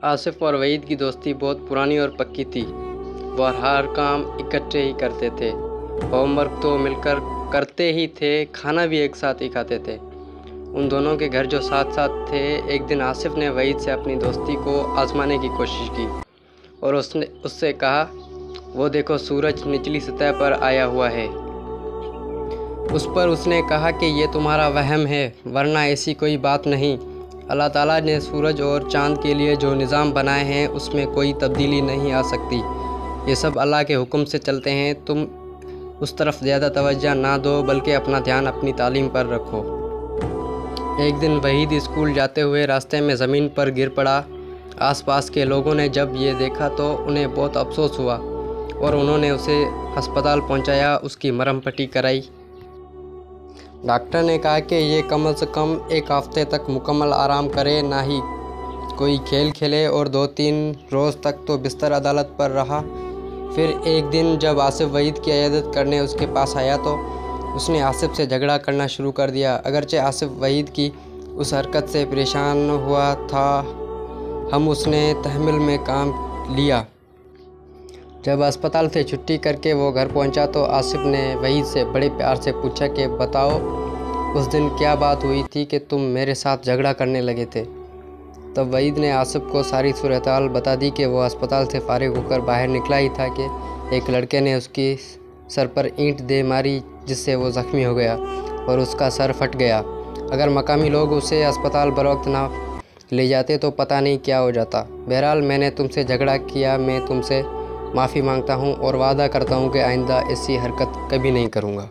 आसिफ और वहीद की दोस्ती बहुत पुरानी और पक्की थी। वह हर काम इकट्ठे ही करते थे। होमवर्क तो मिलकर करते ही थे, खाना भी एक साथ ही खाते थे। उन दोनों के घर जो साथ साथ थे। एक दिन आसिफ ने वहीद से अपनी दोस्ती को आजमाने की कोशिश की और उससे कहा, वो देखो सूरज निचली सतह पर आया हुआ है। उस पर उसने कहा कि ये तुम्हारा वहम है, वरना ऐसी कोई बात नहीं। अल्लाह ताला ने सूरज और चाँद के लिए जो निज़ाम बनाए हैं उसमें कोई तब्दीली नहीं आ सकती। ये सब अल्लाह के हुक्म से चलते हैं। तुम उस तरफ ज़्यादा तवज्जो ना दो, बल्कि अपना ध्यान अपनी तालीम पर रखो। एक दिन वहीद स्कूल जाते हुए रास्ते में ज़मीन पर गिर पड़ा। आसपास के लोगों ने जब ये देखा तो उन्हें बहुत अफसोस हुआ और उन्होंने उसे अस्पताल पहुंचाया, उसकी मरहम पट्टी कराई। डॉक्टर ने कहा कि ये कम से कम एक हफ्ते तक मुकम्मल आराम करे, ना ही कोई खेल खेले, और 2-3 रोज़ तक तो बिस्तर अदालत पर रहा। फिर एक दिन जब आसिफ वहीद की इयादत करने उसके पास आया तो उसने आसिफ से झगड़ा करना शुरू कर दिया। अगरचे आसिफ वहीद की उस हरकत से परेशान हुआ था, हम उसने तहम्मुल में काम लिया। जब अस्पताल से छुट्टी करके वो घर पहुंचा तो आसिफ ने वहीद से बड़े प्यार से पूछा कि बताओ, उस दिन क्या बात हुई थी कि तुम मेरे साथ झगड़ा करने लगे थे। तब वहीद ने आसिफ को सारी सूरत-हाल बता दी कि वो अस्पताल से फारिग होकर बाहर निकला ही था कि एक लड़के ने उसकी सर पर ईंट दे मारी, जिससे वो ज़ख्मी हो गया और उसका सर फट गया। अगर मकामी लोग उसे अस्पताल बरवक्त ना ले जाते तो पता नहीं क्या हो जाता। बहरहाल मैंने तुमसे झगड़ा किया, मैं तुमसे माफ़ी मांगता हूँ और वादा करता हूँ कि आइंदा ऐसी हरकत कभी नहीं करूँगा।